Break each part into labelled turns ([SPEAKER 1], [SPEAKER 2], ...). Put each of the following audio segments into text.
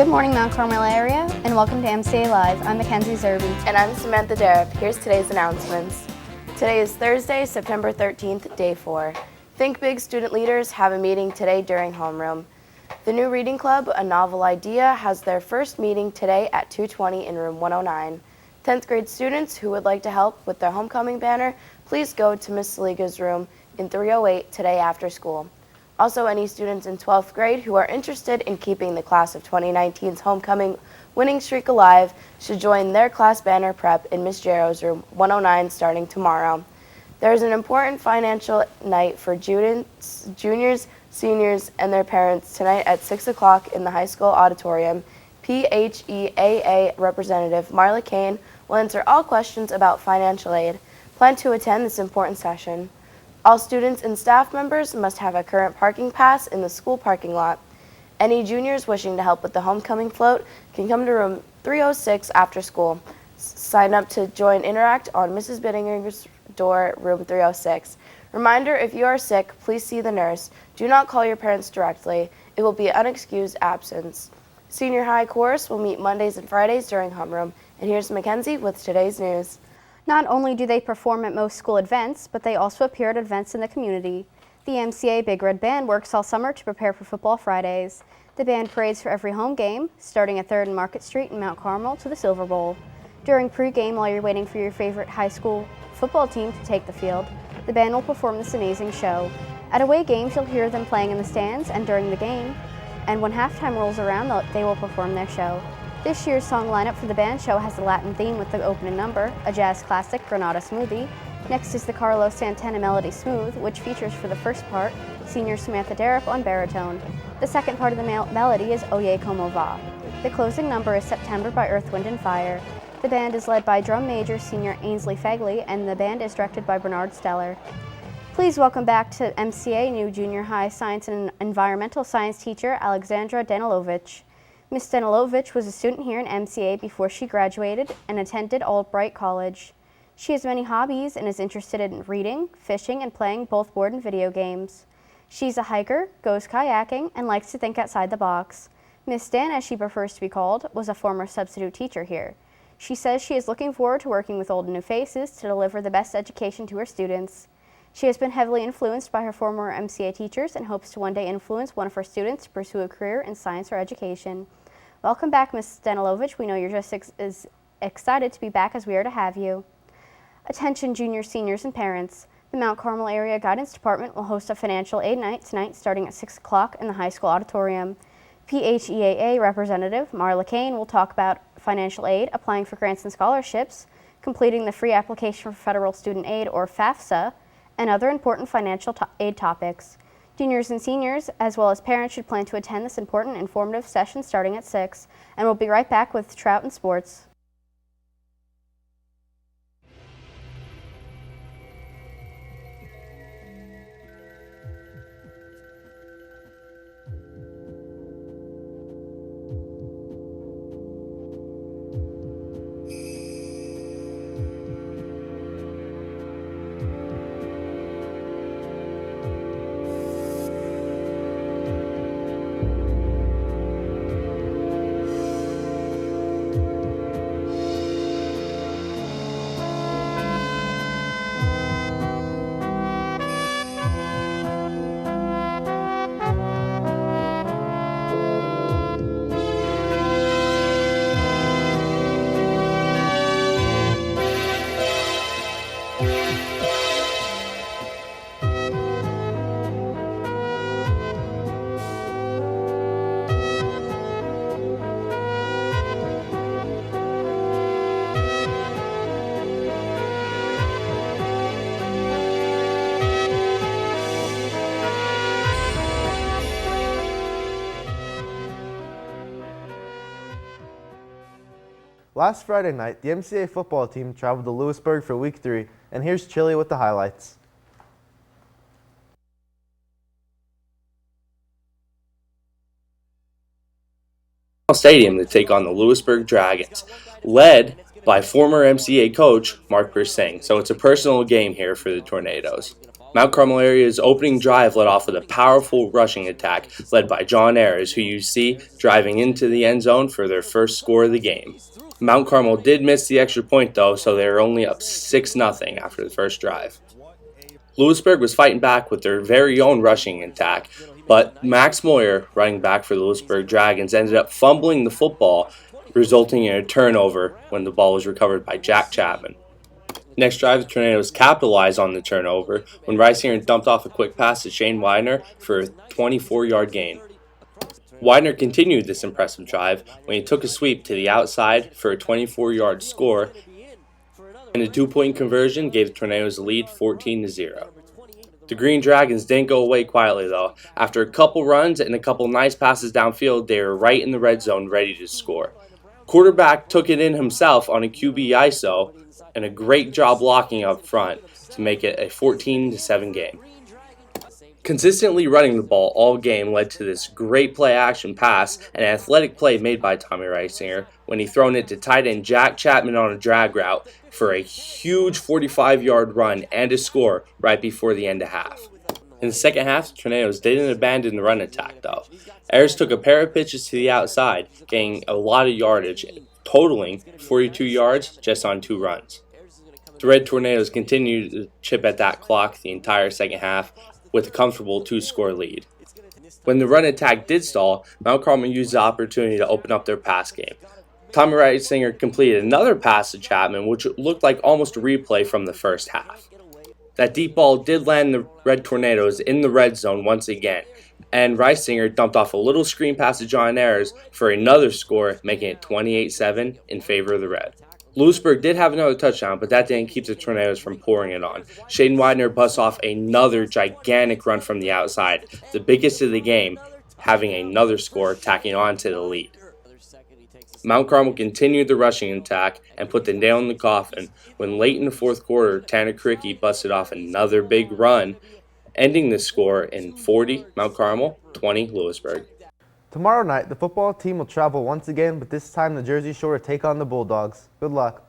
[SPEAKER 1] Good morning, Mount Carmel area, and welcome to MCA Live. I'm Mackenzie Zerby.
[SPEAKER 2] And I'm Samantha Darab. Here's today's announcements. Today is Thursday, September 13th, day 4. Think Big student leaders have a meeting today during homeroom. The New Reading Club, A Novel Idea, has their first meeting today at 2:20 in room 109. 10th grade students who would like to help with their homecoming banner, please go to Ms. Saliga's room in 308 today after school. Also, any students in 12th grade who are interested in keeping the class of 2019's homecoming winning streak alive should join their class banner prep in Ms. Jarrow's room 109 starting tomorrow. There is an important financial night for juniors, seniors, and their parents tonight at 6 o'clock in the high school auditorium. PHEAA Representative Marla Kane will answer all questions about financial aid. Plan to attend this important session. All students and staff members must have a current parking pass in the school parking lot. Any juniors wishing to help with the homecoming float can come to room 306 after school. Sign up to join Interact on Mrs. Bittinger's door, room 306. Reminder, if you are sick, please see the nurse. Do not call your parents directly. It will be an unexcused absence. Senior High Chorus will meet Mondays and Fridays during homeroom. And here's Mackenzie with today's news.
[SPEAKER 1] Not only do they perform at most school events, but they also appear at events in the community. The MCA Big Red Band works all summer to prepare for Football Fridays. The band parades for every home game, starting at 3rd and Market Street in Mount Carmel to the Silver Bowl. During pregame, while you're waiting for your favorite high school football team to take the field, the band will perform this amazing show. At away games, you'll hear them playing in the stands and during the game, and when halftime rolls around, they will perform their show. This year's song lineup for the band show has the Latin theme with the opening number, a jazz classic, Granada Smoothie. Next is the Carlos Santana melody Smooth, which features for the first part, senior Samantha Darab on baritone. The second part of the melody is Oye Como Va. The closing number is September by Earth, Wind & Fire. The band is led by drum major senior Ainsley Fagley, and the band is directed by Bernard Steller. Please welcome back to MCA new junior high science and environmental science teacher Alexandra Danilovich. Ms. Danilovich was a student here in MCA before she graduated and attended Albright College. She has many hobbies and is interested in reading, fishing, and playing both board and video games. She's a hiker, goes kayaking, and likes to think outside the box. Ms. Dan, as she prefers to be called, was a former substitute teacher here. She says she is looking forward to working with old and new faces to deliver the best education to her students. She has been heavily influenced by her former MCA teachers and hopes to one day influence one of her students to pursue a career in science or education. Welcome back, Ms. Danilovich. We know you're just as excited to be back as we are to have you. Attention juniors, seniors, and parents. The Mount Carmel Area Guidance Department will host a financial aid night tonight starting at 6 o'clock in the high school auditorium. PHEAA Representative Marla Kane will talk about financial aid, applying for grants and scholarships, completing the free application for federal student aid or FAFSA, and other important financial aid topics. Juniors and seniors, as well as parents, should plan to attend this important informative session starting at 6, and we'll be right back with Trout and Sports.
[SPEAKER 3] Last Friday night, the MCA football team traveled to Lewisburg for Week 3, and here's Chili with the highlights.
[SPEAKER 4] Stadium to take on the Lewisburg Dragons, led by former MCA coach Mark Persing. So it's a personal game here for the Tornadoes. Mount Carmel area's opening drive led off with a powerful rushing attack led by John Ayers, who you see driving into the end zone for their first score of the game. Mount Carmel did miss the extra point though, so they were only up 6-0 after the first drive. Lewisburg was fighting back with their very own rushing attack, but Max Moyer, running back for the Lewisburg Dragons, ended up fumbling the football, resulting in a turnover when the ball was recovered by Jack Chapman. Next drive, the Tornadoes capitalized on the turnover when Reisinger dumped off a quick pass to Shane Widener for a 24-yard gain. Widener continued this impressive drive when he took a sweep to the outside for a 24-yard score, and a 2-point conversion gave the Tornadoes a lead 14-0. The Green Dragons didn't go away quietly though. After a couple runs and a couple nice passes downfield, they were right in the red zone ready to score. Quarterback took it in himself on a QB ISO and a great job blocking up front to make it a 14-7 game. Consistently running the ball all game led to this great play-action pass and an athletic play made by Tommy Reisinger when he thrown it to tight end Jack Chapman on a drag route for a huge 45-yard run and a score right before the end of half. In the second half, the Tornadoes didn't abandon the run attack though. Ayers took a pair of pitches to the outside, gaining a lot of yardage, totaling 42 yards just on 2 runs. The Red Tornadoes continued to chip at that clock the entire second half with a comfortable 2-score lead. When the run attack did stall, Mount Carmel used the opportunity to open up their pass game. Tommy Reisinger completed another pass to Chapman, which looked like almost a replay from the first half. That deep ball did land the Red Tornadoes in the red zone once again, and Reisinger dumped off a little screen pass to John Ayers for another score, making it 28-7 in favor of the Red. Lewisburg did have another touchdown, but that didn't keep the Tornadoes from pouring it on. Shaden Widener busts off another gigantic run from the outside, the biggest of the game, having another score tacking on to the lead. Mount Carmel continued the rushing attack and put the nail in the coffin when late in the fourth quarter, Tanner Cricky busted off another big run, ending the score in 40 Mount Carmel, 20 Lewisburg.
[SPEAKER 3] Tomorrow night, the football team will travel once again, but this time the Jersey Shore to take on the Bulldogs. Good luck.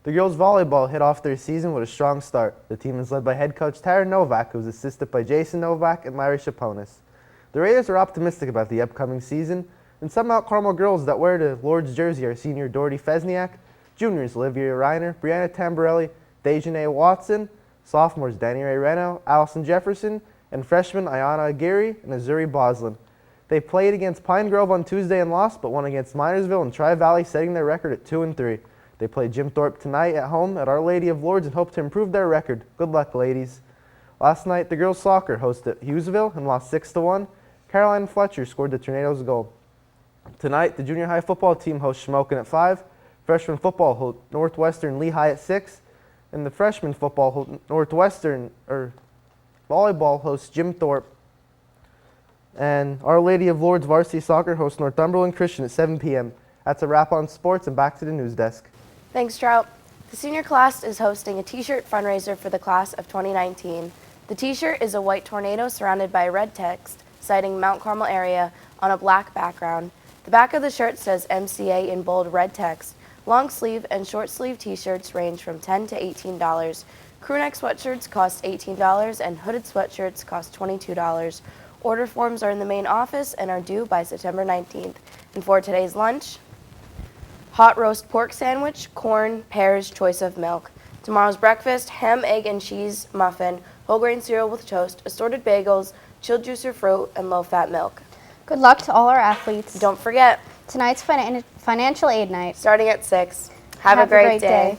[SPEAKER 3] The girls volleyball hit off their season with a strong start. The team is led by head coach Tara Novak, who is assisted by Jason Novak and Larry Chaponis. The Raiders are optimistic about the upcoming season, and some Mount Carmel girls that wear the Lord's jersey are senior Doherty Fesniak, juniors Olivia Reiner, Brianna Tamborelli, Dejanay Watson, sophomores Danny Ray Reno, Allison Jefferson, and freshmen Ayana Aguirre and Azuri Boslin. They played against Pine Grove on Tuesday and lost, but won against Minersville and Tri-Valley, setting their record at 2-3. They play Jim Thorpe tonight at home at Our Lady of Lourdes and hope to improve their record. Good luck, ladies. Last night, the girls' soccer hosted Hughesville and lost 6-1. Caroline Fletcher scored the Tornadoes' goal. Tonight, the junior high football team hosts Shamokin at 5. Freshman football hosts Northwestern Lehigh at 6. And the freshman football volleyball hosts Jim Thorpe. And Our Lady of Lourdes varsity soccer hosts Northumberland Christian at 7 p.m. That's a wrap on sports, and back to the news desk.
[SPEAKER 2] Thanks, Trout. The senior class is hosting a t-shirt fundraiser for the class of 2019. The t-shirt is a white tornado surrounded by red text citing Mount Carmel area on a black background. The back of the shirt says MCA in bold red text. Long sleeve and short sleeve t-shirts range from $10 to $18. Crewneck sweatshirts cost $18 and hooded sweatshirts cost $22. Order forms are in the main office and are due by September 19th. And for today's lunch, hot roast pork sandwich, corn, pears, choice of milk. Tomorrow's breakfast, ham, egg, and cheese muffin, whole grain cereal with toast, assorted bagels, chilled juice or fruit, and low-fat milk.
[SPEAKER 1] Good luck to all our athletes.
[SPEAKER 2] Don't forget,
[SPEAKER 1] Tonight's financial aid night.
[SPEAKER 2] starting at 6. Have a great day.